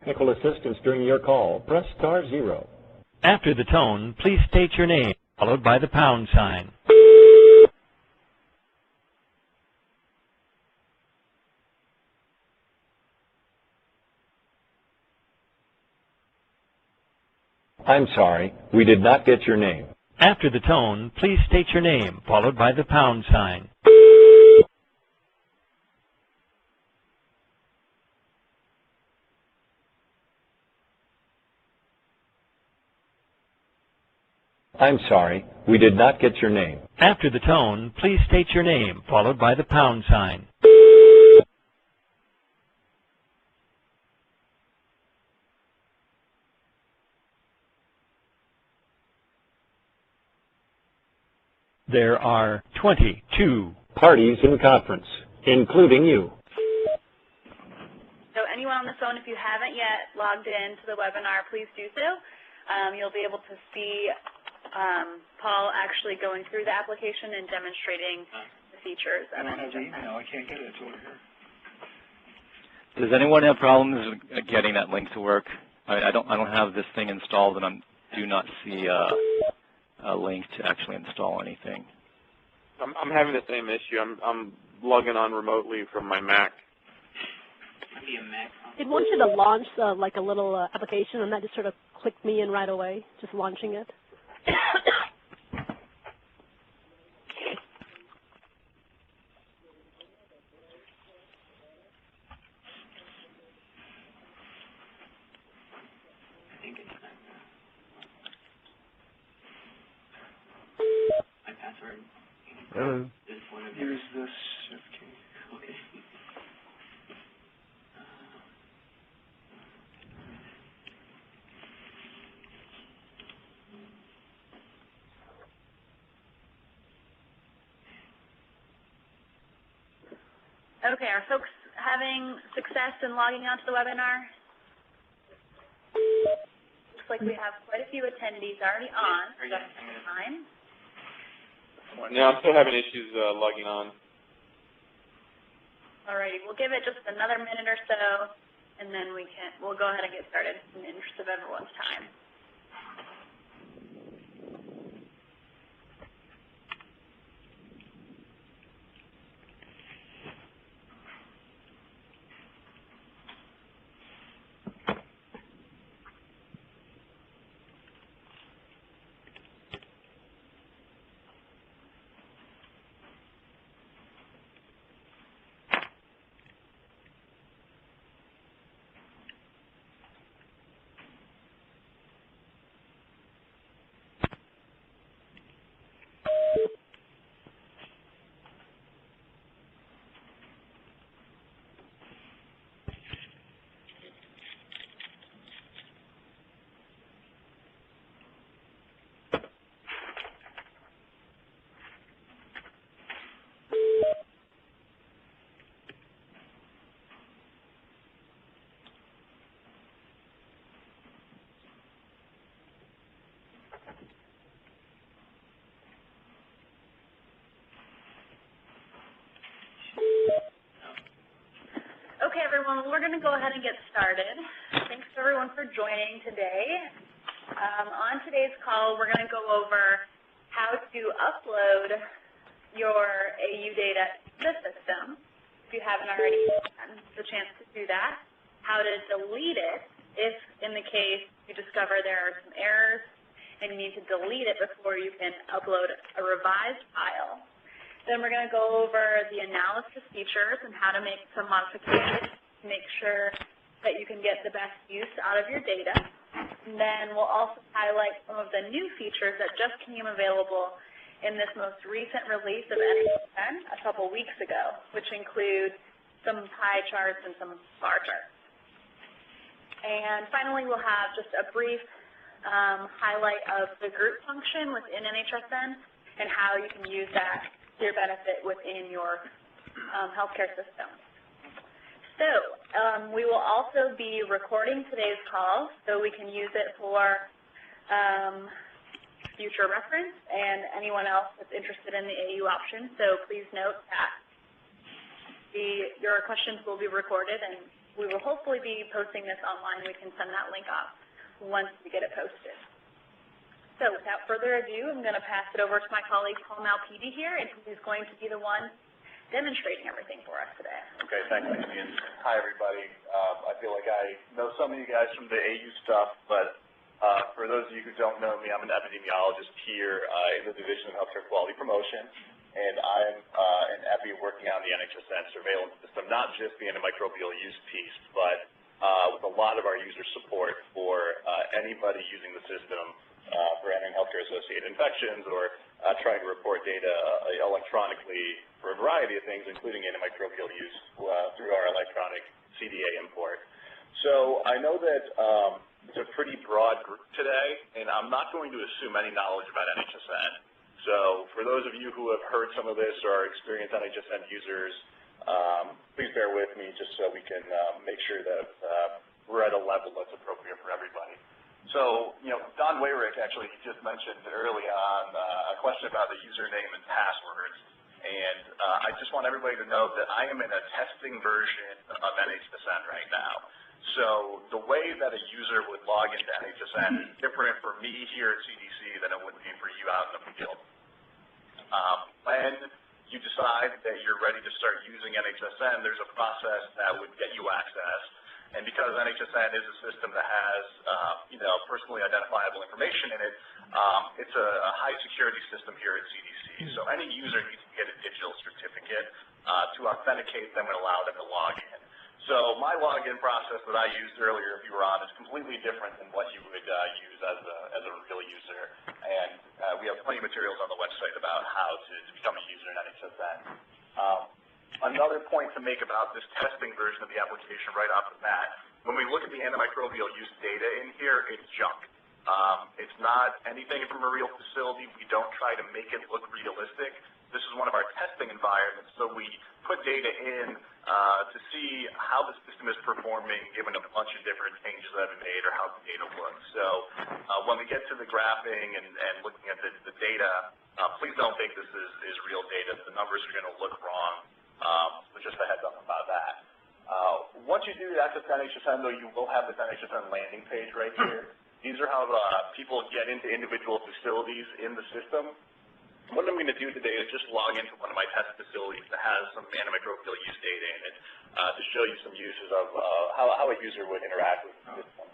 technical assistance during your call, press *0. After the tone, please state your name, followed by the pound sign. I'm sorry, we did not get your name. After the tone, please state your name, followed by the pound sign. I'm sorry, we did not get your name. After the tone, please state your name, followed by the pound sign. There are 22 parties in conference, including you. So anyone on the phone, if you haven't yet logged into the webinar, please do so. You'll be able to see Paul actually going through the application and demonstrating the features. I don't have the email. I can't get it. It's over here. Does anyone have problems getting that link to work? I don't have this thing installed, and I do not see a link to actually install anything. I'm having the same issue. I'm logging on remotely from my Mac. It wants you to launch like a little application, and that just sort of clicked me in right away, just launching it. My password. Hello. Here's the certificate. Okay. Okay, are folks having success in logging onto the webinar? Looks like we have quite a few attendees already on, so that's fine. Yeah, I'm still having issues logging on. Alrighty, we'll give it just another minute or so, and then we'll go ahead and get started in the interest of everyone's time. Okay, everyone, we're going to go ahead and get started. Thanks, everyone, for joining today. On today's call, we're going to go over how to upload your AU data to the system, if you haven't already had the chance to do that, how to delete it if, in the case, you discover there are some errors and you need to delete it before you can upload a revised file. Then we're going to go over the analysis features and how to make some modifications to make sure that you can get the best use out of your data. And then we'll also highlight some of the new features that just became available in this most recent release of NHSN a couple weeks ago, which include some pie charts and some bar charts. And finally, we'll have just a brief highlight of the group function within NHSN and how you can use that to your benefit within your healthcare system. So we will also be recording today's call so we can use it for future reference and anyone else that's interested in the AU option. So please note that your questions will be recorded and we will hopefully be posting this online. We can send that link off once we get it posted. So without further ado, I'm going to pass it over to my colleague Paul Malpede here, and he's going to be the one demonstrating everything for us today. Okay, thanks, Amy, and hi, everybody. I feel like I know some of you guys from the AU stuff, but for those of you who don't know me, I'm an epidemiologist here in the Division of Healthcare Quality Promotion, and I'm an epi working on the NHSN surveillance system, not just the antimicrobial use piece, but with a lot of our user support for anybody using the system for any healthcare-associated infections or trying to report data electronically for a variety of things, including antimicrobial use through our electronic CDA import. So I know that it's a pretty broad group today, and I'm not going to assume any knowledge about NHSN. So for those of you who have heard some of this or are experienced NHSN users, please bear with me just so we can make sure that we're at a level that's appropriate for everybody. So, Don Wayrick actually just mentioned early on a question about the username and passwords. And I just want everybody to know that I am in a testing version of NHSN right now. So the way that a user would log into NHSN is different for me here at CDC than it would be for you out in the field. When you decide that you're ready to start using NHSN, there's a process that would get you access. And because NHSN is a system that has, personally identifiable information in it, it's a high security system here at CDC. So any user needs to get a digital certificate to authenticate them and allow them to log in. So my login process that I used earlier, if you were on, is completely different than what you would use as a real user. And we have plenty of materials on the website about how to become a user in NHSN. Another point to make about this testing version of the application right off the bat, when we look at the antimicrobial use data in here, it's junk. It's not anything from a real facility. We don't try to make it look realistic. This is one of our testing environments, so we put data in to see how the system is performing given a bunch of different changes that have been made or how the data looks. So when we get to the graphing and looking at the data, please don't think this is real data. The numbers are going to look wrong. So just a heads up about that. Once you do access to NHSN, though, you will have this NHSN landing page right here. These are how people get into individual facilities in the system. What I'm going to do today is just log into one of my test facilities that has some antimicrobial use data in it to show you some uses of how a user would interact with the system.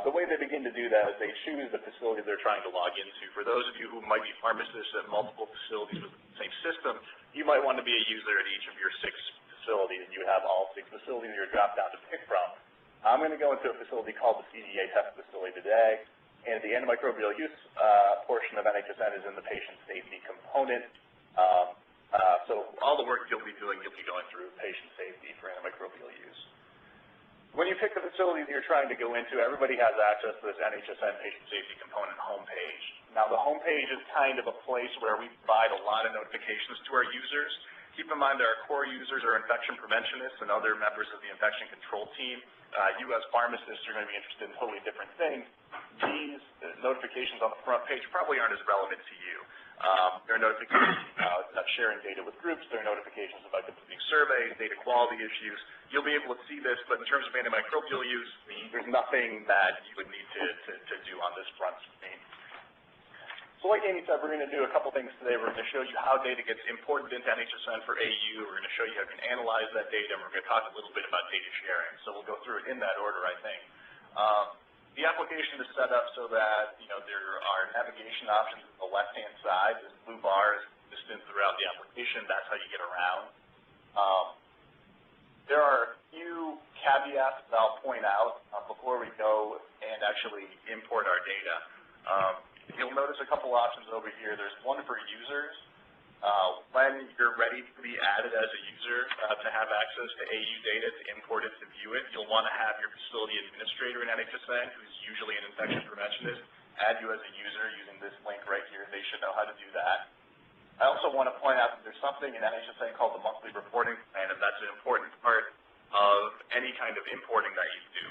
The way they begin to do that is they choose the facility they're trying to log into. For those of you who might be pharmacists at multiple facilities with the same system, you might want to be a user at each of your 6 facilities, and you have all 6 facilities you're dropped down to pick from. I'm going to go into a facility called the CDA test facility today, and the antimicrobial use portion of NHSN is in the patient safety component. So all the work you'll be doing, you'll be going through patient safety for antimicrobial use. When you pick the facility that you're trying to go into, everybody has access to this NHSN patient safety component homepage. Now, the homepage is kind of a place where we provide a lot of notifications to our users. Keep in mind that our core users are infection preventionists and other members of the infection control team. You as pharmacists are going to be interested in totally different things. These notifications on the front page probably aren't as relevant to you. There are notifications about sharing data with groups. There are notifications about completing surveys, data quality issues. You'll be able to see this, but in terms of antimicrobial use, there's nothing that you would need to do on this front screen. So like Amy said, we're going to do a couple things today. We're going to show you how data gets imported into NHSN for AU. We're going to show you how you can analyze that data, and we're going to talk a little bit about data sharing. So we'll go through it in that order, I think. The application is set up so that, there are navigation options on the left-hand side. This blue bar is consistent throughout the application. That's how you get around. There are a few caveats that I'll point out before we go and actually import our data. You'll notice a couple options over here. There's one for users. When you're ready to be added as a user to have access to AU data to import it, to view it, you'll want to have your facility administrator in NHSN, who's usually an infection preventionist, add you as a user using this link right here. They should know how to do that. I also want to point out that there's something in NHSN called the monthly reporting plan, and that's an important part of any kind of importing that you do.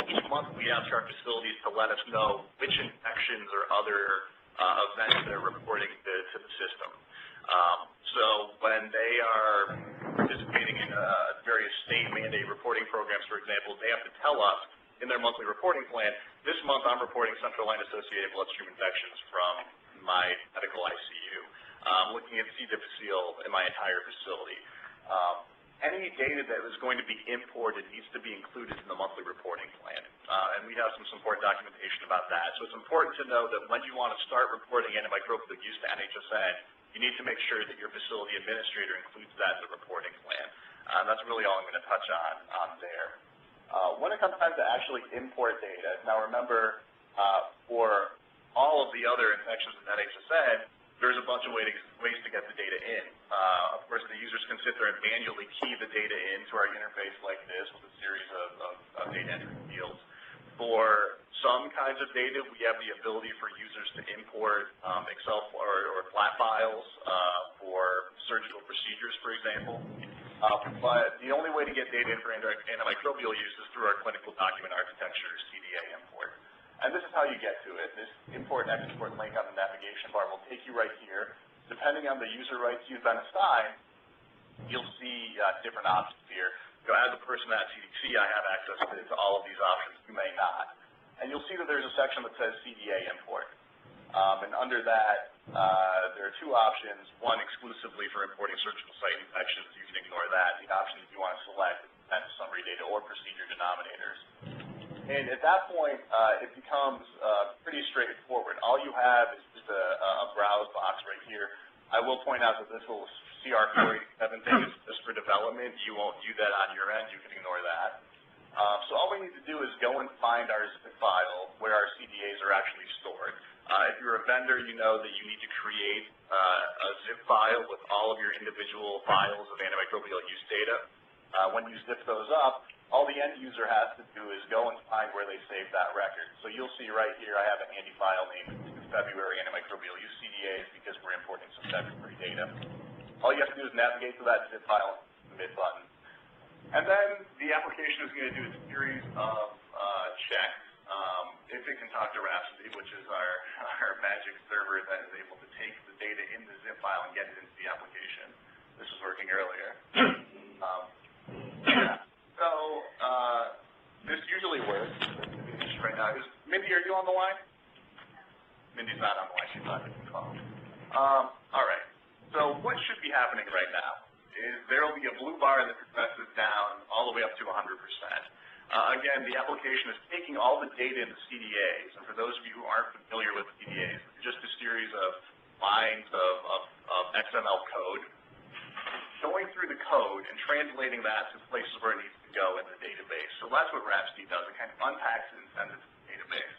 Each month we ask our facilities to let us know which infections or other events they're reporting to the system. So when they are participating in a various state mandate reporting programs, for example, they have to tell us in their monthly reporting plan, this month I'm reporting central line-associated bloodstream infections from my medical ICU. Looking at C. difficile in my entire facility. Any data that is going to be imported needs to be included in the monthly reporting plan, and we have some support documentation about that. So it's important to know that when you want to start reporting antimicrobial use to NHSN, you need to make sure that your facility administrator includes that in the reporting plan. That's really all I'm going to touch on there. When it comes time to actually import data, now remember, for all of the other infections in NHSN, there's a bunch of ways to get the data in. Of course, the users can sit there and manually key the data into our interface like this with a series of data entry fields. For some kinds of data, we have the ability for users to import Excel or flat files for surgical procedures, for example. But the only way to get data in for antimicrobial use is through our clinical document architecture CDA import. And this is how you get to it. This import and export link on the navigation bar will take you right here. Depending on the user rights you've been assigned, you'll see different options here. So as a person at CDC, I have access to all of these options. You may not. And you'll see that there's a section that says CDA import. And under that, there are two options. One exclusively for importing surgical site infections. You can ignore that. The options you want to select is summary data or procedure denominators. And at that point, it becomes pretty straightforward. All you have is just a browse box right here. I will point out that this little CR487 thing is just for development. You won't view that on your end. You can ignore that. So all we need to do is go and find our zip file where our CDAs are actually stored. If you're a vendor, you know that you need to create a zip file with all of your individual files of antimicrobial use data. When you zip those up, all the end user has to do is go and find where they saved that record. So you'll see right here, I have a handy file named February Antimicrobial Use CDAs because we're importing some February data. All you have to do is navigate to that zip file, submit button. And then the application is going to do a series of checks. If it can talk to Rhapsody, which is our magic server that is able to take the data in the zip file and get it into the application. This was working earlier. So this usually works. Right now, Mindy, are you on the line? Mindy's not on the line. She's on the phone. All right. So what should be happening right now is there will be a blue bar that progresses down all the way up to 100%. Again, the application is taking all the data in the CDAs, and for those of you who aren't familiar with CDAs, just a series of lines of XML code, going through the code and translating that to places where it needs to go in the database. So that's what Rhapsody does. It kind of unpacks it and sends it to the database.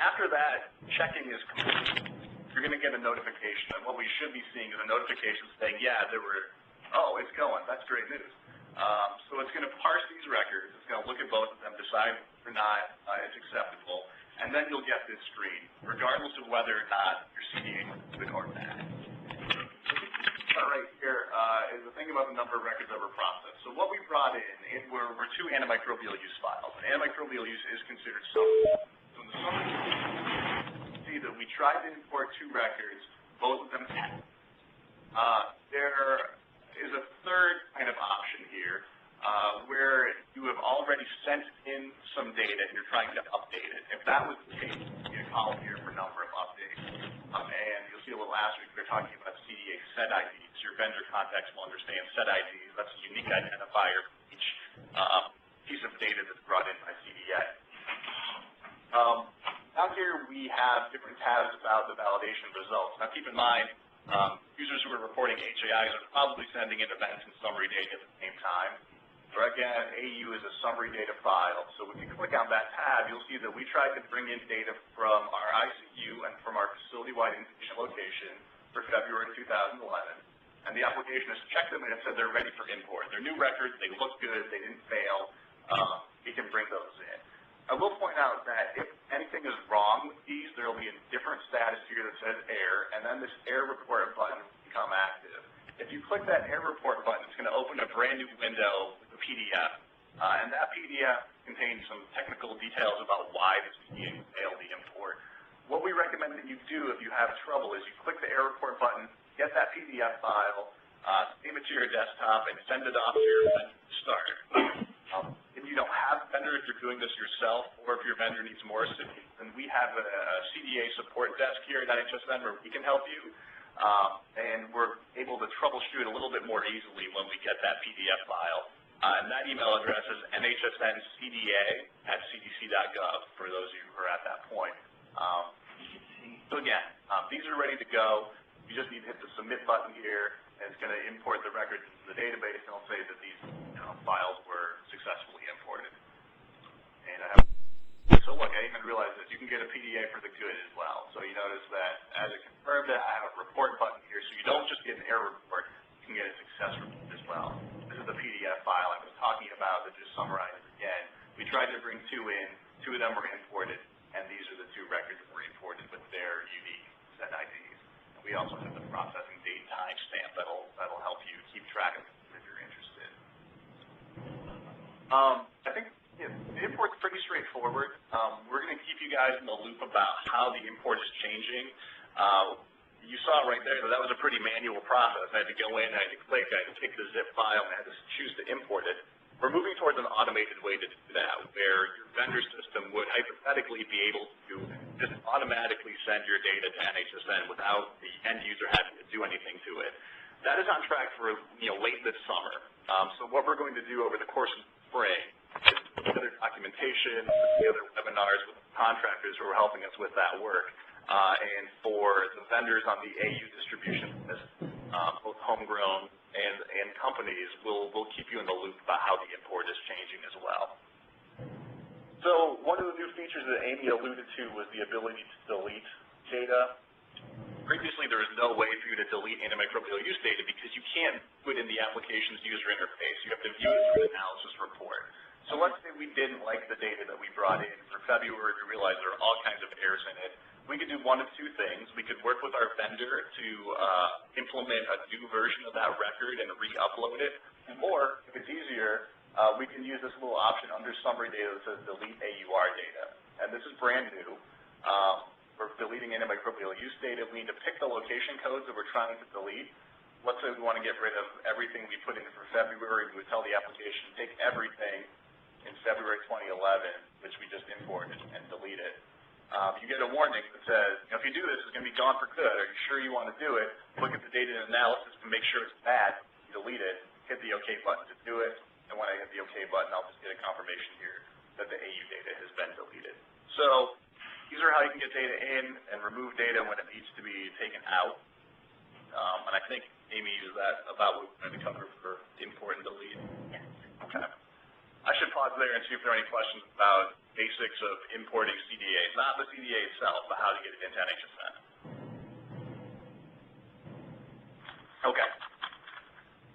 After that, checking is complete. You're going to get a notification, and what we should be seeing is a notification saying, yeah, it's going. That's great news. So it's going to parse these records. It's going to look at both of them, decide whether or not it's acceptable, and then you'll get this screen, regardless of whether or not your CDA is good or bad. Right here is the thing about the number of records that were processed. So what we brought in were two antimicrobial use files. And antimicrobial use is considered summary. So in the summary, you see that we tried to import two records, both of them had. There is a third kind of option here where you have already sent in some data and you're trying to update it. If that was the case, you see a column here for number of updates. And you'll see a little asterisk, they're talking about CDA set IDs. Your vendor contacts will understand set IDs. That's a unique identifier for each piece of data that's brought in by CDA. Down here, we have different tabs about the validation results. Now, keep in mind, users who are reporting HAIs are probably sending in events and summary data at the same time. Or again, AU is a summary data file. So when you click on that tab, you'll see that we tried to bring in data from our ICU and from our facility-wide inpatient location for February 2011. And the application has checked them and it said they're ready for import. They're new records, they look good, they didn't fail. We can bring those in. I will point out that if anything is wrong with these, there will be a different status here that says error, and then this error report button will become active. If you click that error report button, it's going to open a brand new window with a PDF, and that PDF contains some technical details about why this CDA failed the import. What we recommend that you do if you have trouble is you click the error report button, get that PDF file, save it to your desktop, and send it off to your vendor to start. If you don't have a vendor, if you're doing this yourself, or if your vendor needs more assistance, then we have a CDA support desk here at NHSN where we can help you, and we're able to troubleshoot a little bit more easily when we get that PDF file. And that email address is NHSN CDA @cdc.gov for those of you who are at that point. So again, these are ready to go. You just need to hit the submit button here, and it's going to import the records into the database, and it'll say that these files were successfully imported. And so look, I even realized that you can get a PDA for the good as well. So you notice that as it confirmed it, I have a report button here, so you don't just get an error report, you can get a success report as well. This is the PDF file I was talking about that just summarizes again. We tried to bring 2 in, 2 of them were imported, and these are the 2 records that were imported with their unique set IDs. And we also have the processing date time stamp that'll help you keep track of it if you're interested. I think the import's pretty straightforward. We're going to keep you guys in the loop about how the import is changing. You saw right there that was a pretty manual process. I had to go in, I had to click, I had to pick the zip file, and I had to choose to import it. We're moving towards an automated way to do that, where your vendor system would hypothetically be able to just automatically send your data to NHSN without the end user having to do anything to it. That is on track for late this summer. So what we're going to do over the course of the spring is put together documentation, put together webinars with contractors who are helping us with that work. And for the vendors on the AU distribution list, both homegrown and companies, we'll keep you in the loop about how the import is changing as well. So one of the new features that Amy alluded to was the ability to delete data. Previously, there was no way for you to delete antimicrobial use data because you can't put in the application's user interface. You have to view it through an analysis report. So let's say we didn't like the data that we brought in for February. We realized there are all kinds of errors in it. We could do one of 2 things. We could work with our vendor to implement a new version of that record and re-upload it. Or, if it's easier, we can use this little option under summary data that says delete AUR data. And this is brand new. For deleting antimicrobial use data, we need to pick the location codes that we're trying to delete. Let's say we want to get rid of everything we put in for February. We would tell the application, take everything in February 2011, which we just imported, and delete it. You get a warning that says, if you do this, it's going to be gone for good. Are you sure you want to do it? Look at the data analysis to make sure it's bad. Delete it. Hit the OK button to do it. And when I hit the OK button, I'll just get a confirmation here that the AU data has been deleted. So these are how you can get data in and remove data when it needs to be taken out. And I think Amy used that about what we're going to cover for import and delete. Yes. Okay. I should pause there and see if there are any questions about basics of importing CDAs, not the CDA itself, but how to get it into NHSN. Okay.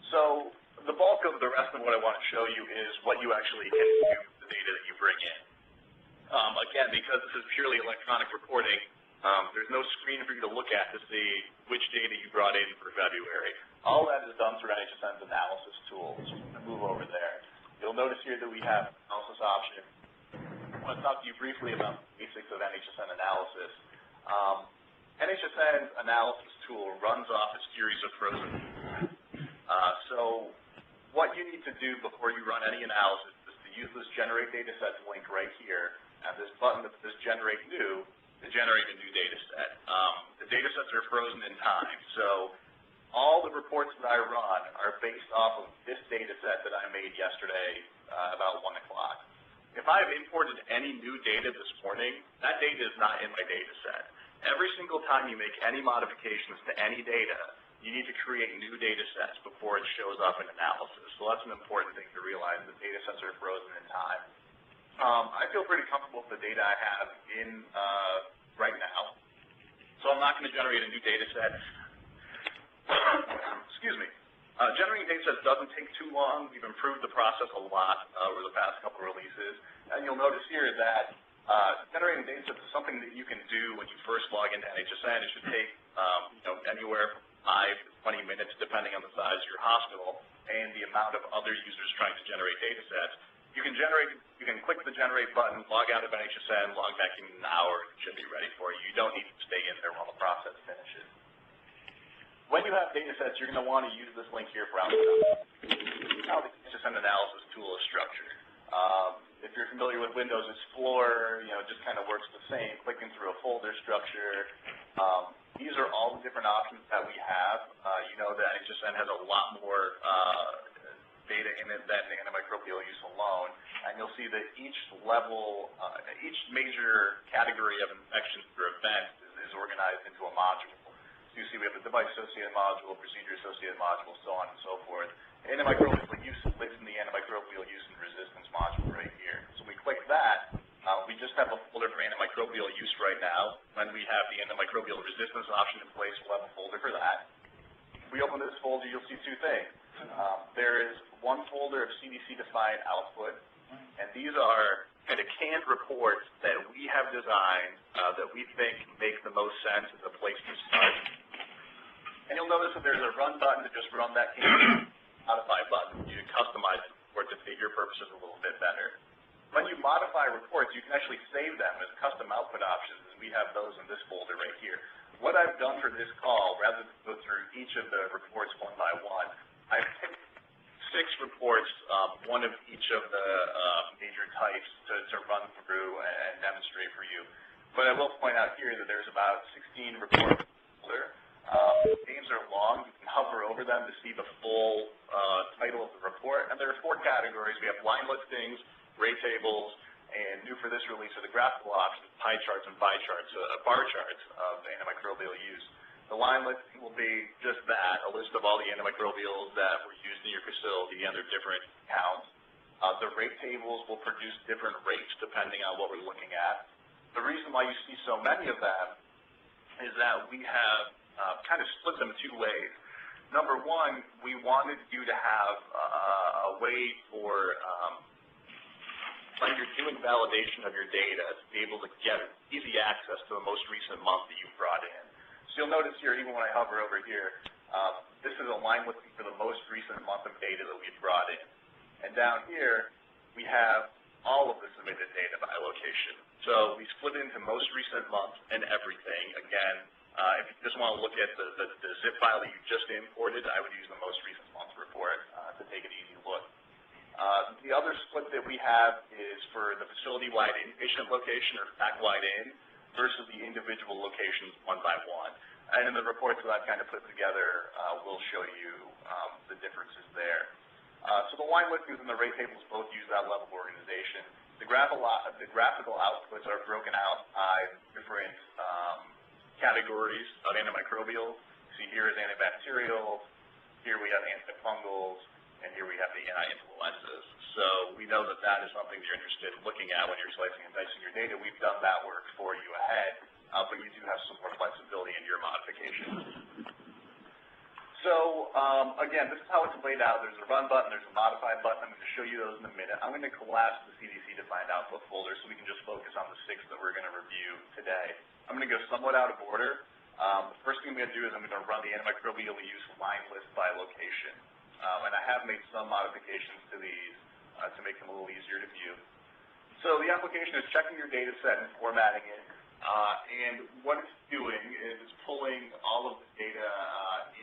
So the bulk of the rest of what I want to show you is what you actually can do with the data that you bring in. Again, because this is purely electronic reporting, there's no screen for you to look at to see which data you brought in for February. All that is done through NHSN's analysis tools. So I'm going to move over there. You'll notice here that we have an analysis option. I want to talk to you briefly about the basics of NHSN analysis. NHSN's analysis tool runs off a series of frozen. So what you need to do before you run any analysis is to use this Generate Datasets link right here, and this button that says Generate New to generate a new data set. The data sets are frozen in time, so all the reports that I run are based off of this data set that I made yesterday about 1 o'clock. If I have imported any new data this morning, that data is not in my data set. Every single time you make any modifications to any data, you need to create new data sets before it shows up in analysis. So that's an important thing to realize, that data sets are frozen in time. I feel pretty comfortable with the data I have in right now. So I'm not going to generate a new data set. Excuse me. Generating data sets doesn't take too long. We've improved the process a lot over the past couple releases. And you'll notice here that generating data sets is something that you can do when you first log into NHSN. It should take anywhere from 5 to 20 minutes, depending on the size of your hospital and the amount of other users trying to generate data sets. You can click the Generate button, log out of NHSN, log back in an hour, it should be ready for you. You don't need to stay in there while the process finishes. When you have data sets, you're going to want to use this link here for output. How the NHSN analysis tool is structured. If you're familiar with Windows Explorer, it just kind of works the same, clicking through a folder structure. These are all the different options that we have. You know that NHSN has a lot more data in it than antimicrobial use alone. And you'll see that each level, each major category of infection or event is organized into a module. So you see we have the device-associated module, procedure-associated module, so on and so forth. Antimicrobial use lives in the antimicrobial use and resistance module right here. So when we click that, we just have a folder for antimicrobial use right now. When we have the antimicrobial resistance option in place, we'll have a folder for that. If we open this folder, you'll see two things. There is one folder of CDC-defined output, and these are kind of canned reports that we have designed that we think make the most sense as a place to start. And you'll notice that there's a run button to just run that can, modify button. You can customize the report to fit your purposes a little bit better. When you modify reports, you can actually save them as custom output options, and we have those in this folder right here. What I've done for this call, rather than go through each of the reports one by one, I've picked 6 reports, one of each of the major types to run through and demonstrate for you. But I will point out here that there's about 16 reports in the folder. Names are long. You can hover over them to see the full title of the report. And there are 4 categories. We have line listings, rate tables, and new for this release are the graphical options, pie charts and bar charts of antimicrobial use. The line listing will be just that, a list of all the antimicrobials that were used in your facility and their different counts. The rate tables will produce different rates depending on what we're looking at. The reason why you see so many of them is that we have kind of split them 2 ways. Number one, we wanted you to have a way for when you're doing validation of your data to be able to get easy access to the most recent month that you've brought in. So you'll notice here, even when I hover over here, this is a line listing for the most recent month of data that we've brought in. And down here, we have all of the submitted data by location. So we split it into most recent month and everything. Again, if you just want to look at the zip file that you just imported, I would use the most recent month report to take an easy look. The other split that we have is for the facility-wide inpatient location or fact-wide in versus the individual locations one by one. And in the reports that I've kind of put together, we'll show you the differences there. So the line listings and the rate tables both use that level of organization. The graphical outputs are broken out by different categories of antimicrobial. See, here is antibacterial, here we have antifungals, and here we have the anti-influenzas. So we know that that is something that you're interested in looking at when you're slicing and dicing your data. We've done that work for you ahead, but you do have some more flexibility in your modifications. So again, this is how it's laid out. There's a run button, there's a modify button. I'm going to show you those in a minute. I'm going to collapse the CDC-defined output folder so we can just focus on the 6 that we're going to review today. I'm going to go somewhat out of order. The first thing I'm going to do is I'm going to run the antimicrobial use line list by location. And I have made some modifications to these to make them a little easier to view. So the application is checking your data set and formatting it. And what it's doing is it's pulling all of the data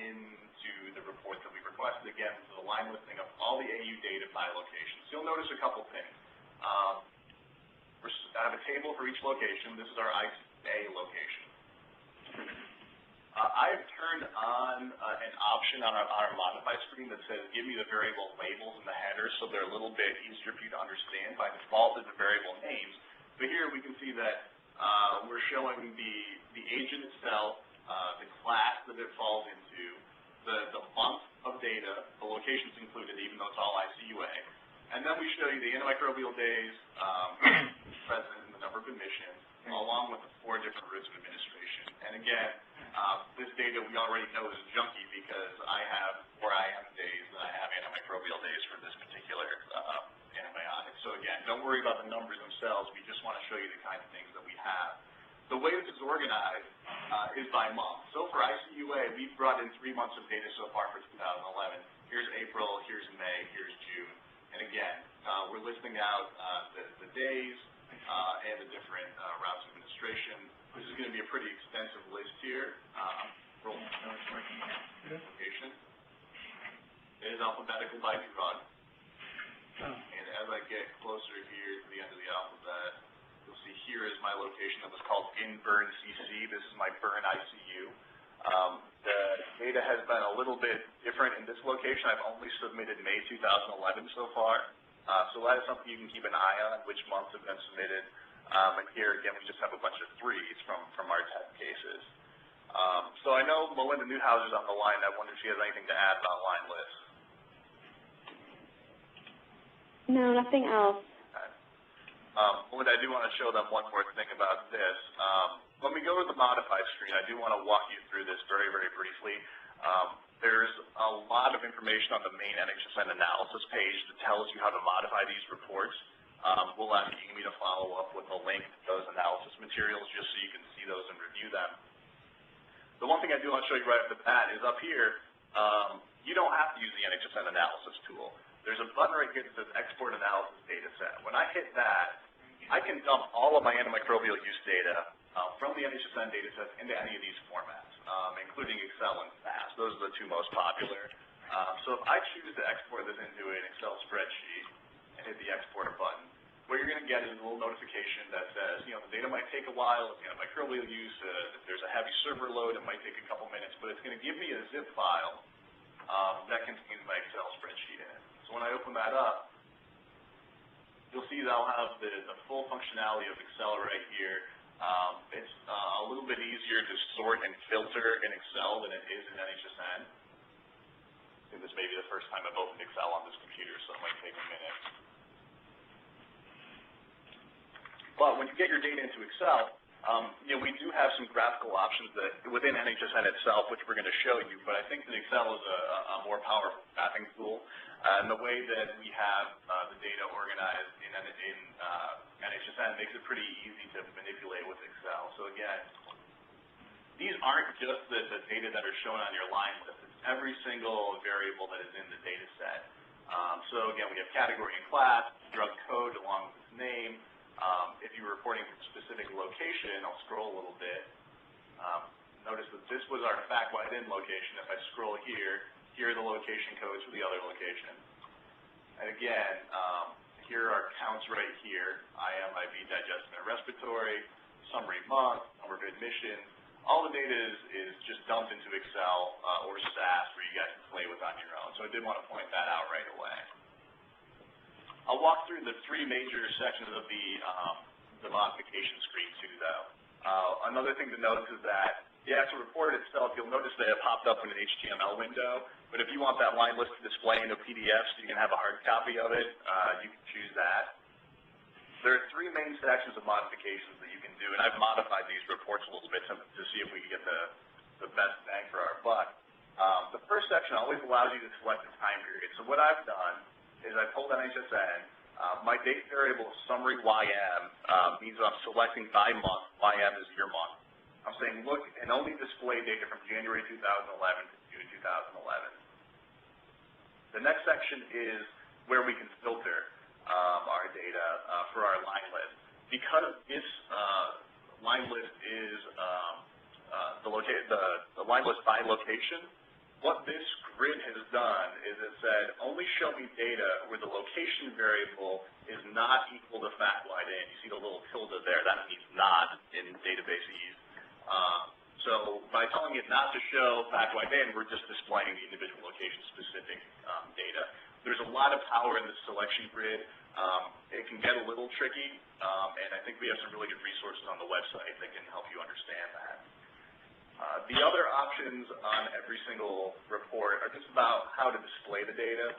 into the report that we requested. Again, this is a line listing of all the AU data by location. So you'll notice a couple things. I have a table for each location. This is our ICA location. I have turned on an option on our modify screen that says give me the variable labels in the header so they're a little bit easier for you to understand. By default, it's the variable names. But here we can see that we're showing the agent itself, the class that it falls into, the month of data, the locations included, even though it's all ICUA. And then we show you the antimicrobial days present and the number of admissions, along with the 4 different routes of administration. And again, this data we already know is junky because I have 4 IM days and I have antimicrobial days for this particular antibiotic. So again, don't worry about the numbers themselves. We just want to show you the kind of things that we have. The way this is organized is by month. So for ICUA, we've brought in 3 months of data so far for 2011. Here's April, here's May, here's June. And again, we're listing out the days and the different routes of administration. This is going to be a pretty extensive list here. scroll location. It is alphabetical by drug. And as I get closer here to the end of the alphabet, you'll see here is my location that was called in burn CC. This is my burn ICU. The data has been a little bit different in this location. I've only submitted May 2011 so far. So that is something you can keep an eye on, which months have been submitted. And here, again, we just have a bunch of 3s from our test cases. So I know Melinda Newhouser's on the line. I wonder if she has anything to add about line lists. No, nothing else. Okay. Melinda, I do want to show them one more thing about this. When we go to the modify screen, I do want to walk you through this very, very briefly. There's a lot of information on the main NHSN analysis page that tells you how to modify these reports. We'll ask Amy to follow up with a link to those analysis materials just so you can see those and review them. The one thing I do want to show you right off the bat is up here, you don't have to use the NHSN analysis tool. There's a button right here that says Export Analysis Dataset. When I hit that, I can dump all of my antimicrobial use data from the NHSN datasets into any of these formats, including Excel and SAS. Those are the 2 most popular. So if I choose to export this into an Excel spreadsheet and hit the Export button, what you're going to get is a little notification that says, the data might take a while, it's antimicrobial use, if there's a heavy server load, it might take a couple minutes, but it's going to give me a zip file that contains my Excel spreadsheet in it. So when I open that up, you'll see that I'll have the full functionality of Excel right here. It's a little bit easier to sort and filter in Excel than it is in NHSN. I think this may be the first time I've opened Excel on this computer, so it might take a minute. But when you get your data into Excel, we do have some graphical options that within NHSN itself, which we're going to show you, but I think that Excel is a more powerful mapping tool. And the way that we have the data organized in NHSN makes it pretty easy to manipulate with Excel. So again, these aren't just the data that are shown on your line list. It's every single variable that is in the data set. So again, we have category and class, drug code along with its name. If you're reporting from a specific location, I'll scroll a little bit. Notice that this was our fact-wide-in location. If I scroll here, here are the location codes for the other location. And again, here are counts right here. IM, IV, digestive and respiratory, summary month, number of admissions. All the data is just dumped into Excel or SAS where you guys can play with on your own. So I did want to point that out right away. I'll walk through the 3 major sections of the modification screen too, though. Another thing to note is that the actual report itself, you'll notice that it popped up in an HTML window, but if you want that line list to display in a PDF so you can have a hard copy of it, you can choose that. There are 3 main sections of modifications that you can do, and I've modified these reports a little bit to see if we can get the best bang for our buck. The first section always allows you to select the time period. So what I've done is I told NHSN my date variable summary YM means I'm selecting by month. YM is your month. I'm saying look and only display data from January 2011 to June 2011. The next section is where we can filter our data for our line list. Because this line list is the line list by location, what this grid has done is it said only show me data where the location variable is not equal to fact-wide-in. You see the little tilde there. That means not in database ease. So by telling it not to show fact-wide-in, we're just displaying the individual location-specific data. There's a lot of power in this selection grid. It can get a little tricky, and I think we have some really good resources on the website that can help you understand that. The other options on every single report are just about how to display the data.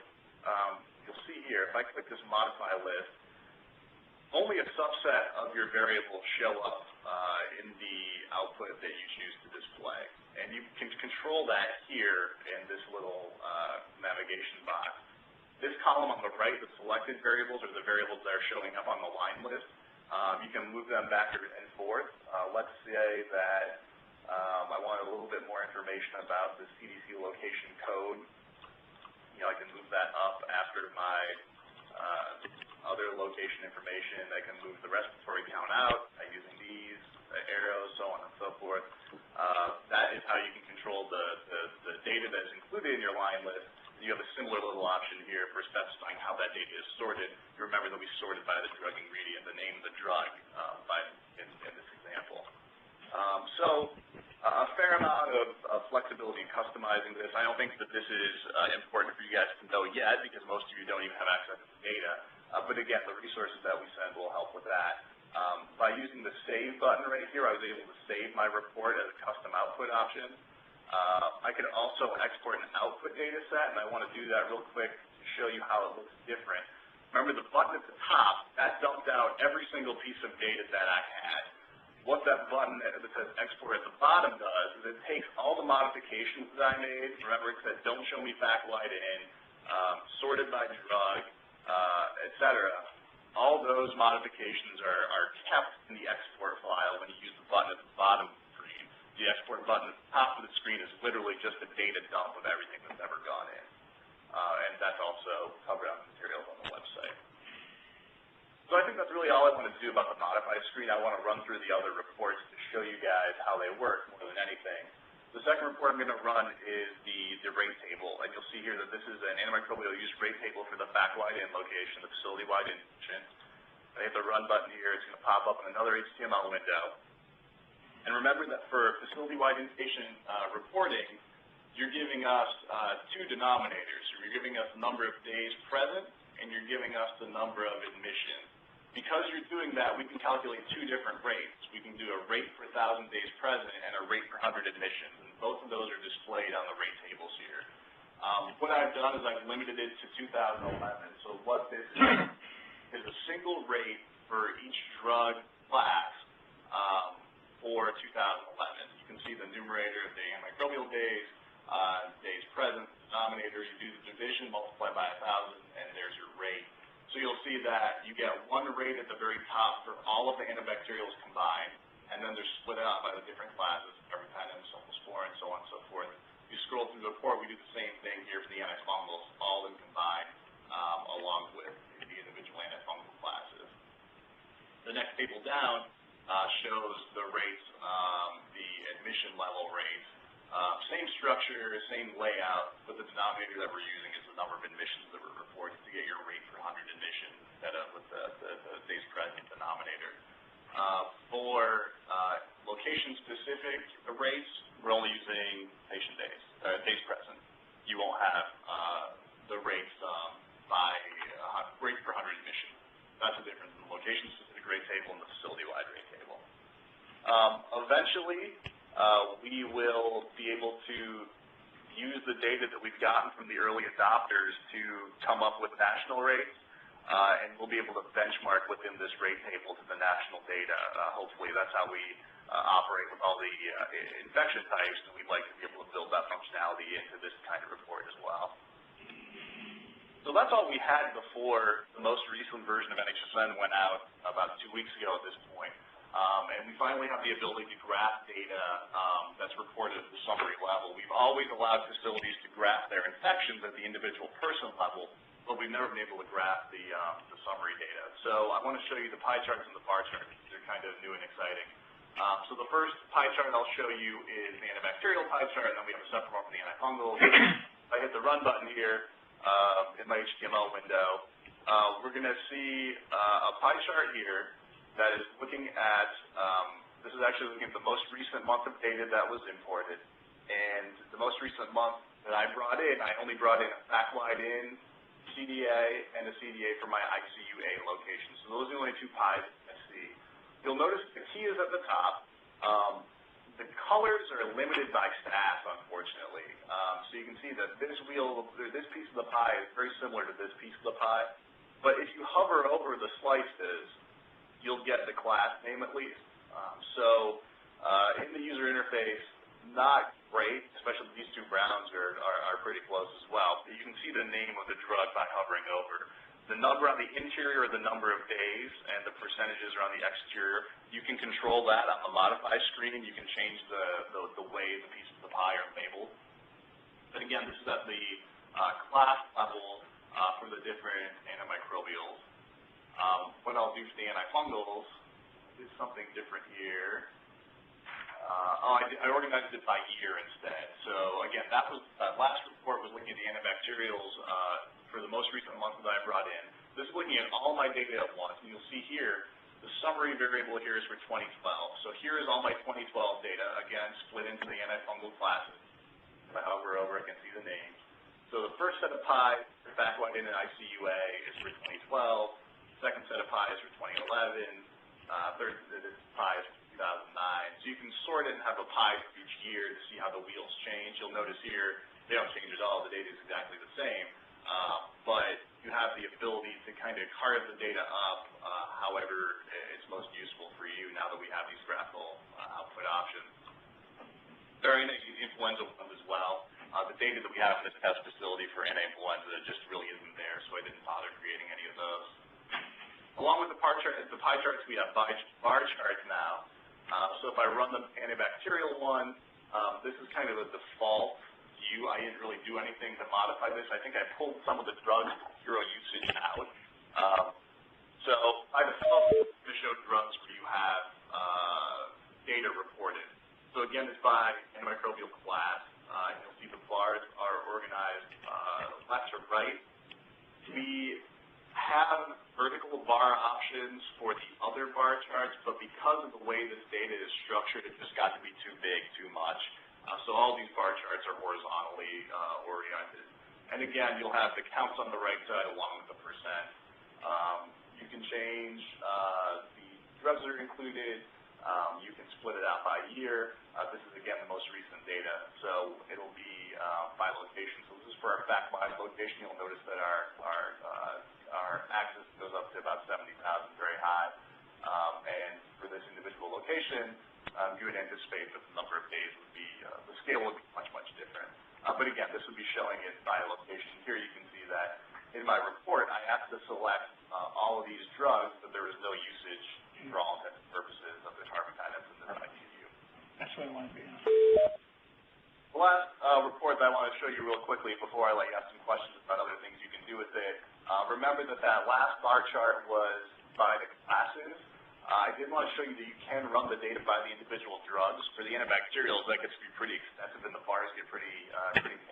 You'll see here, if I click this modify list, only a subset of your variables show up in the output that you choose to display. And you can control that here in this little navigation box. This column on the right, the selected variables, are the variables that are showing up on the line list. You can move them back and forth. Let's say that I want a little bit more information about the CDC location code. I can move that up after my other location information. I can move the respiratory count out by using these arrows, so on and so forth. That is how you can control emphasizing this. I don't think that this is important for you guys to know yet because most of you don't even have access to the data. But again, the resources that we send will help with that. By using the Save button right here, I was able to save my report as a custom output option. I can also export an output data set, and I want to do that real quick to show you how it looks different. Remember the button at the top, that dumped out every single piece of data that I had. What that button that says export at the bottom does is it takes all the modifications that I made. Remember it said don't show me backwide in, sorted by drug, etc. All those modifications are kept in the export file when you use the button at the bottom of the screen. The export button at the top of the screen is literally just a data dump of everything that's ever gone in. And that's also covered on the materials on the website. So I think that's really all I want to do about the modified screen. I want to run through the other reports to show you guys how they work more than anything. The second report I'm going to run is the rate table. And you'll see here that this is an antimicrobial use rate table for the fact-wide in location, the facility-wide inpatient. I hit the run button here. It's going to pop up in another HTML window. And remember that for facility-wide inpatient reporting, you're giving us two denominators. You're giving us the number of days present, and you're giving us the number of admissions. Because you're doing that, we can calculate two different rates. We can do a rate per 1,000 days present and a rate per 100 admissions. And both of those are displayed on the rate tables here. What I've done is I've limited it to 2011. So what this is a single rate for each drug class for 2011. You can see the numerator of the antimicrobial days, days present, denominator. You do the division, multiply by 1,000, and there's your rate. So you'll see that you get one rate at the very top for all of the antibacterials combined, and then they're split out by the different classes, carbapenem, cephalosporin, so on and so forth. If you scroll through the report, we do the same thing here for the antifungals, all in combined, along with the individual antifungal classes. The next table down shows the rates, the admission level rates. Same structure, same layout, but the denominator that we're using is the number of admissions that we're reporting to get your rate per 100 admissions instead of with the days present denominator. For location-specific rates, we're only using patient days, days present. You won't have the rates by rate per 100 admissions. That's the difference in the location-specific rate table and the facility-wide rate table. Eventually, we will be able to use the data that we've gotten from the early adopters to come up with national rates, and we'll be able to benchmark within this rate table to the national data. Hopefully that's how we operate with all the infection types, and we'd like to be able to build that functionality into this kind of report as well. So that's all we had before the most recent version of NHSN went out about 2 weeks ago at this point. And we finally have the ability to graph data that's reported at the summary level. We've always allowed facilities to graph their infections at the individual person level, but we've never been able to graph the summary data. So I want to show you the pie charts and the bar charts. They're kind of new and exciting. So the first pie chart I'll show you is the antibacterial pie chart, and then we have a separate one for the antifungals. If I hit the run button here in my HTML window, we're going to see a pie chart here that is looking at, this is actually looking at the most recent month of data that was imported. And the most recent month that I brought in, I only brought in a fact-wide in CDA and a CDA for my ICU-A location. So those are the only two pies I see. You'll notice the key is at the top. The colors are limited by staff, unfortunately. So you can see that this piece of the pie is very similar to this piece of the pie. But if you hover over the slices, you'll get the class name at least. So in the user interface, not great, especially these two browns are pretty close as well. But you can see the name of the drug by hovering over. The number on the interior are the number of days, and the percentages are on the exterior. You can control that on the modify screen. You can change the way the pieces of the pie are labeled. But again, this is at the class level for the different antimicrobials. What I'll do for the antifungals is something different here. I organized it by year instead. So again, that last report was looking at the antibacterials for the most recent month that I brought in. This is looking at all my data at once, and you'll see here the summary variable here is for 2012. So here is all my 2012 data, again split into the antifungal classes. If I hover over, I can see the names. So the first set of pies, back-wide in an ICUA, is for 2012. Second set of pies for 2011. Third pie is for 2009. So you can sort it and have a pie for each year to see how the wheels change. You'll notice here they don't change at all. The data is exactly the same. But you have the ability to kind of carve the data up however it's most useful for you now that we have these graphical output options. There are influenza ones as well. The data that we have in the test facility for influenza just really isn't there, so I didn't bother creating any of those. Along with the pie charts, we have bar charts now. So if I run the antibacterial one, this is kind of a default view. I didn't really do anything to modify this. I think I pulled some of the drugs zero usage out. So by default, I'm going to show drugs where you have data reported. So again, it's by antimicrobial class. You'll see the bars are organized left to right. We have vertical bar options for the other bar charts, but because of the way this data is structured, it just got to be too big, too much. So all these bar charts are horizontally oriented. And again, you'll have the counts on the right side along with the percent. You can change the drugs that are included. You can split it out by year. This is, again, the most recent data, so it'll be by location. So this is for our fact-wise location. You'll notice that our axis goes up to about 70,000, very high. And for this individual location, you would anticipate that the number of days would be, the scale would be much, much different. But again, this would be showing it by location. Here you can see that in my report, I have to select all of these drugs, but there is no usage for all intents and purposes of the carbon-10s in this ITU. That's what I want to be. The last report that I want to show you real quickly before I let you ask some questions about other things you can do with it. Remember that last bar chart was by the classes. I did want to show you that you can run the data by the individual drugs. For the antibacterials, that gets to be pretty extensive, and the bars get pretty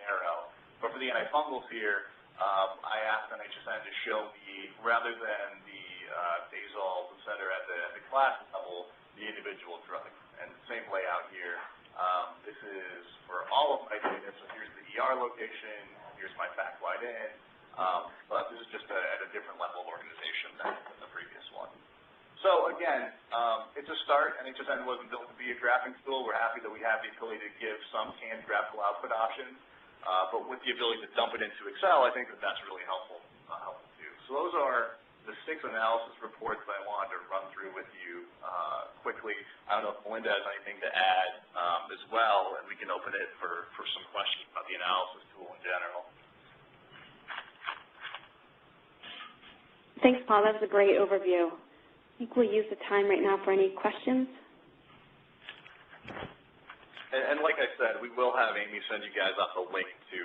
narrow. But for the antifungals here, I asked NHSN to show me, rather than the dazoles, et cetera, at the class level, the individual drugs. And same layout here. This is for all of my data. So here's the ER location. Here's my fact-wide in. But this is just at a different level of organization than the previous one. So again, it's a start. NHSN wasn't built to be a graphing tool. We're happy that we have the ability to give some canned graphical output options. But with the ability to dump it into Excel, I think that that's really helpful too. So those are the 6 analysis reports that I wanted to run through with you quickly. I don't know if Melinda has anything to add as well, and we can open it for some questions about the analysis tool in general. Thanks, Paul. That was a great overview. I think we'll use the time right now for any questions. And like I said, we will have Amy send you guys out the link to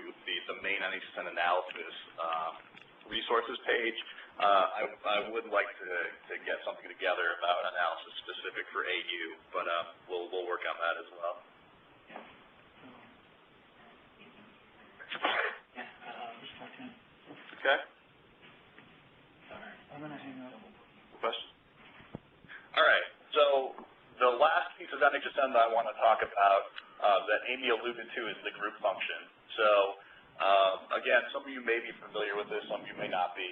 the main NHSN analysis resources page. I would like to get something together about analysis specific for AU, but we'll work on that as well. Okay. Sorry, I'm going to hang up. Question? All right. So the last piece of NHSN that I want to talk about that Amy alluded to is the group function. So again, some of you may be familiar with this, some of you may not be.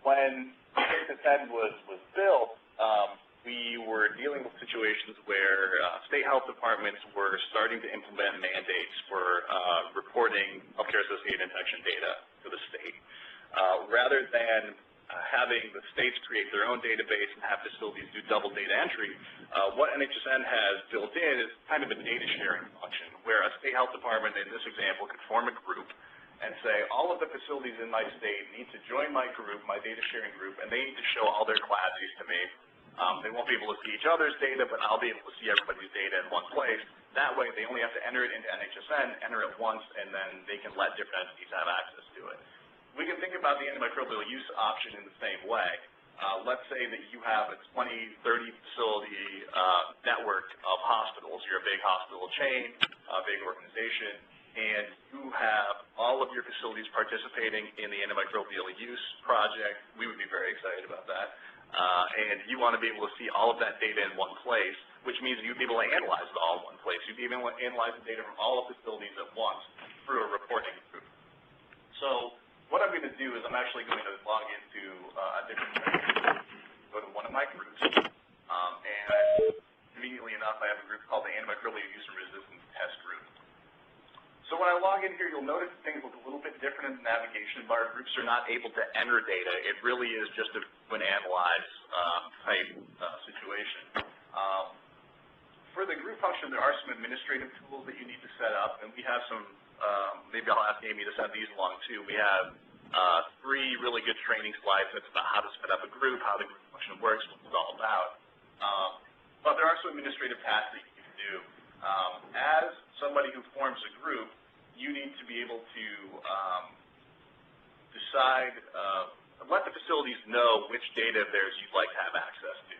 When NHSN was built, we were dealing with situations where state health departments were starting to implement mandates for reporting healthcare-associated infection data to the state. Rather than having the states create their own database and have facilities do double data entry, what NHSN has built in is kind of a data sharing function where a state health department, in this example, could form a group and say, all of the facilities in my state need to join my group, my data sharing group, and they need to show all their classes to me. They won't be able to see each other's data, but I'll be able to see everybody's data in one place. That way, they only have to enter it into NHSN, enter it once, and then they can let different entities have access to it. We can think about the antimicrobial use option in the same way. Let's say that you have a 20, 30 facility network of hospitals. You're a big hospital chain, a big organization, and you have all of your facilities participating in the antimicrobial use project. We would be very excited about that. and you want to be able to see all of that data in one place, which means you'd be able to analyze it all in one place. You'd be able to analyze the data from all of the facilities at once through a reporting group. So what I'm going to do is I'm actually going to log into a different group, go to one of my groups, and conveniently enough, I have a group called the Antimicrobial Use and Resistance Test Group. So when I log in here, you'll notice things look a little bit different in the navigation bar. Groups are not able to enter data. It really is just a when analyze type situation. For the group function, there are some administrative tools that you need to set up, and we have some, maybe I'll ask Amy to send these along too. We have 3 really good training slides that's about how to set up a group, how the group function works, what it's all about. But there are some administrative tasks that you can do. As somebody who forms a group, you need to be able to decide, let the facilities know which data of theirs you'd like to have access to.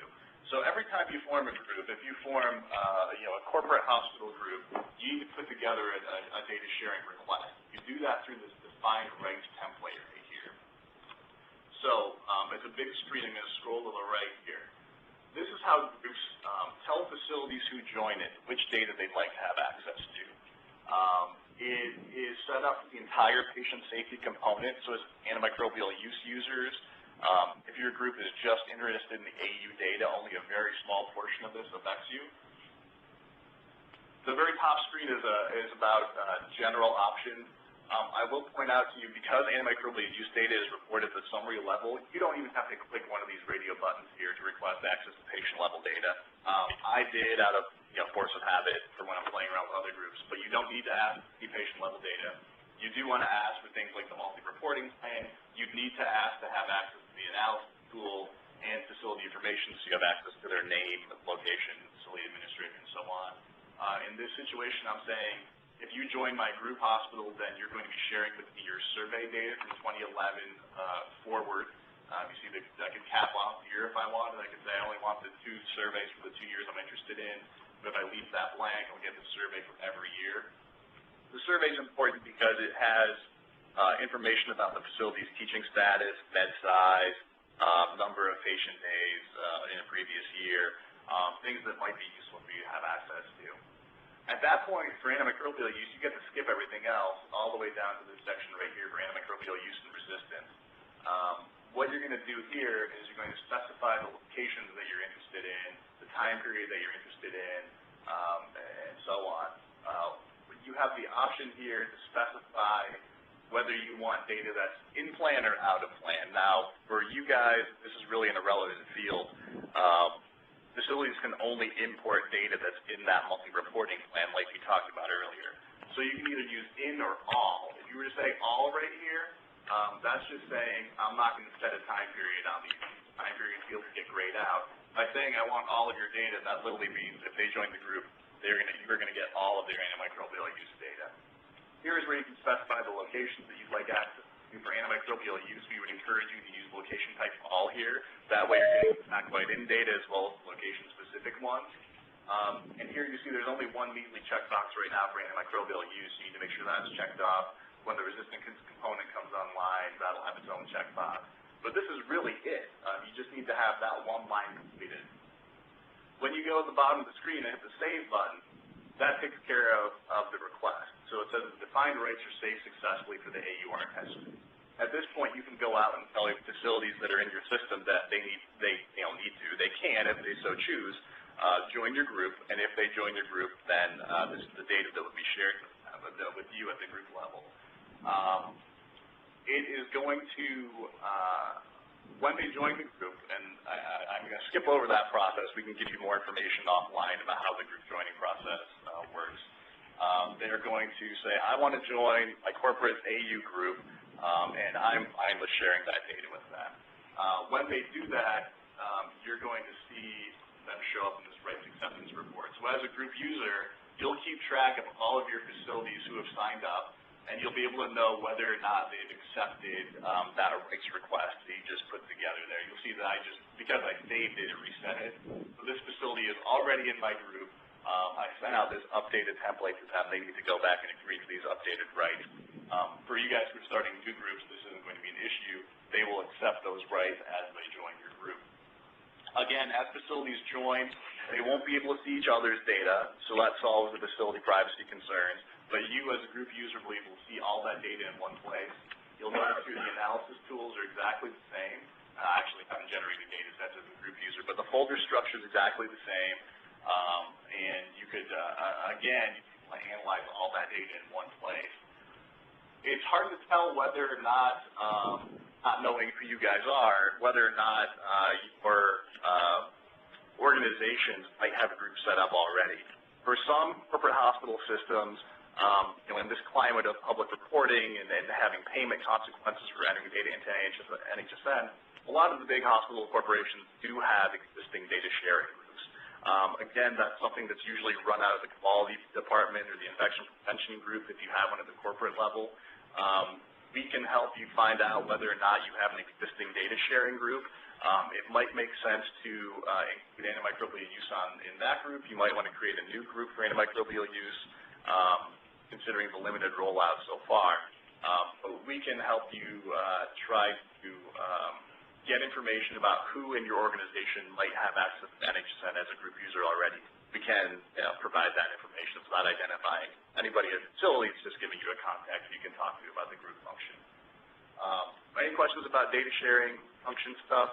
So every time you form a group, if you form a corporate hospital group, you need to put together a data sharing request. You do that through this defined rights template right here. So it's a big screen. I'm going to scroll to the right here. This is how groups tell facilities who join it which data they'd like to have access to. It is set up for the entire patient safety component, so as antimicrobial use users, if your group is just interested in the AU data, only a very small portion of this affects you. The very top screen is about general options. I will point out to you, because antimicrobial use data is reported at the summary level, you don't even have to click one of these radio buttons here to request access to patient-level data. I did out of force of habit for when I'm playing around with other groups, but you don't need to ask to see patient-level data. You do want to ask for things like the multi-reporting plan. You'd need to ask to have access to the analysis tool and facility information, so you have access to their name, location, facility administrator, and so on. In this situation, I'm saying, if you join my group hospital, then you're going to be sharing with me your survey data from 2011 forward. You see that I could cap off the year if I wanted. I could say I only want the 2 surveys for the 2 years I'm interested in. But if I leave that blank, I'll get the survey for every year. The survey is important because it has information about the facility's teaching status, bed size, number of patient days in a previous year, things that might be useful for you to have access to. At that point, for antimicrobial use, you get to skip everything else all the way down to this section right here for antimicrobial use and resistance. What you're going to do here is you're going to specify the locations that you're interested in, the time period that you're interested in, and so on. You have the option here to specify whether you want data that's in plan or out of plan. Now, for you guys, this is really an irrelevant field. Facilities can only import data that's in that multi-reporting plan like we talked about earlier. So you can either use in or all. If you were to say all right here, that's just saying I'm not going to set a time period on these. Time period fields get grayed out. By saying I want all of your data, that literally means if they join the group, you're going to get all of their antimicrobial use data. Here is where you can specify the locations that you'd like access to. For antimicrobial use, we would encourage you to use location type all here. That way you're getting not-quite-in data as well as location-specific ones. And here you see there's only one measly checkbox right now for antimicrobial use. You need to make sure that's checked off. When the resistant component comes online, that'll have its own checkbox. But this is really it. You just need to have that one line completed. When you go at the bottom of the screen and hit the Save button, that takes care of the request. So it says the defined rights are saved successfully for the AUR test. At this point, you can go out and tell facilities that are in your system that they can, if they so choose, join your group. And if they join your group, then this is the data that would be shared with you at the group level. It is going to, when they join the group, and I'm going to skip over that process. We can give you more information offline about how the group joining process works. They're going to say, I want to join my corporate AU group, and I'm with sharing that data with them. When they do that, you're going to see them show up in this rights acceptance report. So as a group user, you'll keep track of all of your facilities who have signed up, and you'll be able to know whether or not they've accepted that rights request that you just put together there. You'll see that because I saved it and reset it, so this facility is already in my group. I sent out this updated template to them. They need to go back and agree to these updated rights. For you guys who are starting new groups, this isn't going to be an issue. They will accept those rights as they join your group. Again, as facilities join, they won't be able to see each other's data, so that solves the facility privacy concerns. But you, as a group user, will be able to see all that data in one place. You'll notice here the analysis tools are exactly the same. I actually haven't generated data sets as a group user, but the folder structure is exactly the same. And you could, again, you can analyze all that data in one place. It's hard to tell whether or not, not knowing who you guys are, whether or not your organizations might have a group set up already. For some corporate hospital systems, in this climate of public reporting and having payment consequences for entering data into NHSN, a lot of the big hospital corporations do have existing data sharing groups. Again, that's something that's usually run out of the quality department or the infection prevention group if you have one at the corporate level. We can help you find out whether or not you have an existing data sharing group. It might make sense to include antimicrobial use in that group. You might want to create a new group for antimicrobial use, considering the limited rollout so far. But we can help you try to get information about who in your organization might have access to NHSN as a group user already. We can provide that information. It's not identifying anybody at the facility. It's just giving you a contact you can talk to about the group function. Any questions about data sharing function stuff?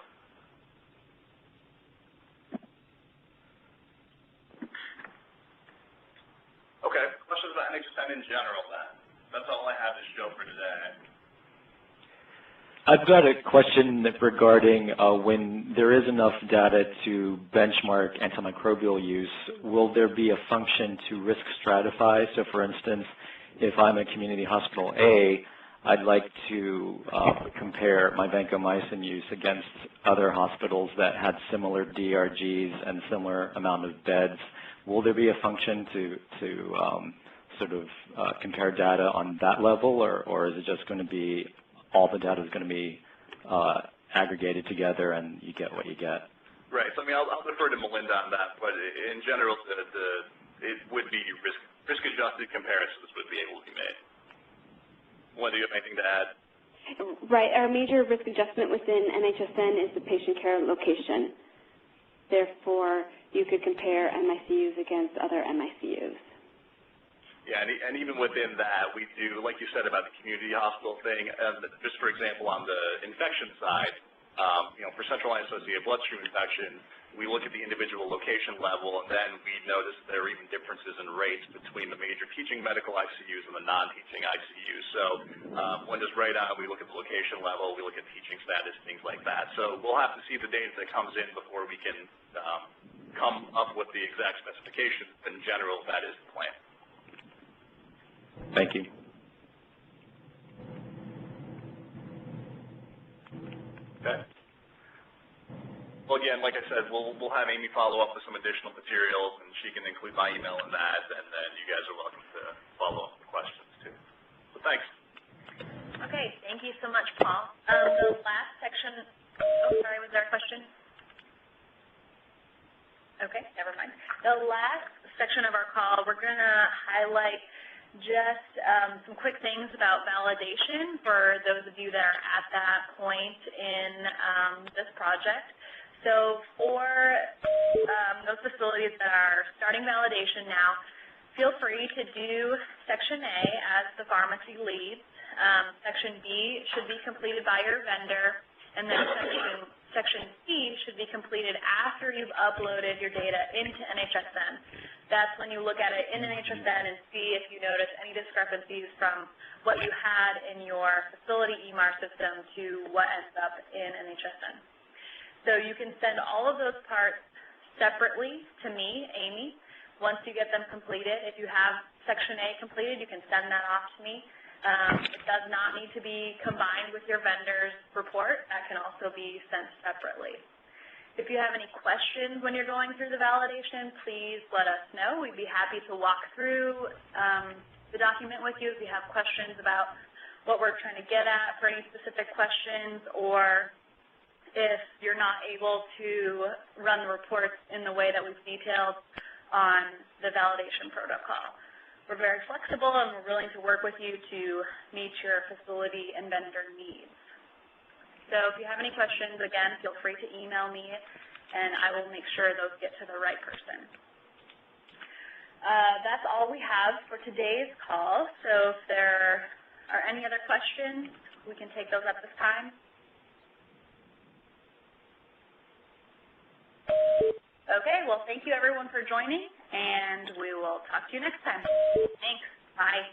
Okay, questions about NHSN in general then. That's all I have to show for today. I've got a question regarding when there is enough data to benchmark antimicrobial use, will there be a function to risk stratify? So for instance, if I'm a community hospital A, I'd like to compare my vancomycin use against other hospitals that had similar DRGs and similar amount of beds. Will there be a function to sort of compare data on that level, or is it just going to be all the data is going to be aggregated together and you get what you get? Right. So, I mean, I'll defer to Melinda on that, but in general, it would be risk-adjusted comparisons would be able to be made. Melinda, do you have anything to add? Right. Our major risk adjustment within NHSN is the patient care location. Therefore, you could compare MICUs against other MICUs. Yeah, and even within that, we do, like you said about the community hospital thing, just for example, on the infection side, for central line associated bloodstream infection, we look at the individual location level, and then we notice there are even differences in rates between the major teaching medical ICUs and the non-teaching ICUs. So when it's right on, we look at the location level, we look at teaching status, things like that. So we'll have to see the data that comes in before we can come up with the exact specifications. In general, that is the plan. Thank you. Okay. Well, again, like I said, we'll have Amy follow up with some additional materials, and she can include my email in that, and then you guys are welcome to follow up with questions, too. So thanks. Okay, thank you so much, Paul. The last section, oh, sorry, was there a question? Okay, never mind. The last section of our call, we're going to highlight just some quick things about validation for those of you that are at that point in this project. So for those facilities that are starting validation now, feel free to do Section A as the pharmacy lead. Section B should be completed by your vendor, and then Section C should be completed after you've uploaded your data into NHSN. That's when you look at it in NHSN and see if you notice any discrepancies from what you had in your facility EMR system to what ends up in NHSN. So you can send all of those parts separately to me, Amy, once you get them completed. If you have Section A completed, you can send that off to me. It does not need to be combined with your vendor's report. That can also be sent separately. If you have any questions when you're going through the validation, please let us know. We'd be happy to walk through the document with you if you have questions about what we're trying to get at for any specific questions, or if you're not able to run the reports in the way that we've detailed on the validation protocol. We're very flexible, and we're willing to work with you to meet your facility and vendor needs. So if you have any questions, again, feel free to email me, and I will make sure those get to the right person. That's all we have for today's call. So if there are any other questions, we can take those at this time. Okay, well, thank you everyone for joining, and we will talk to you next time. Thanks. Bye.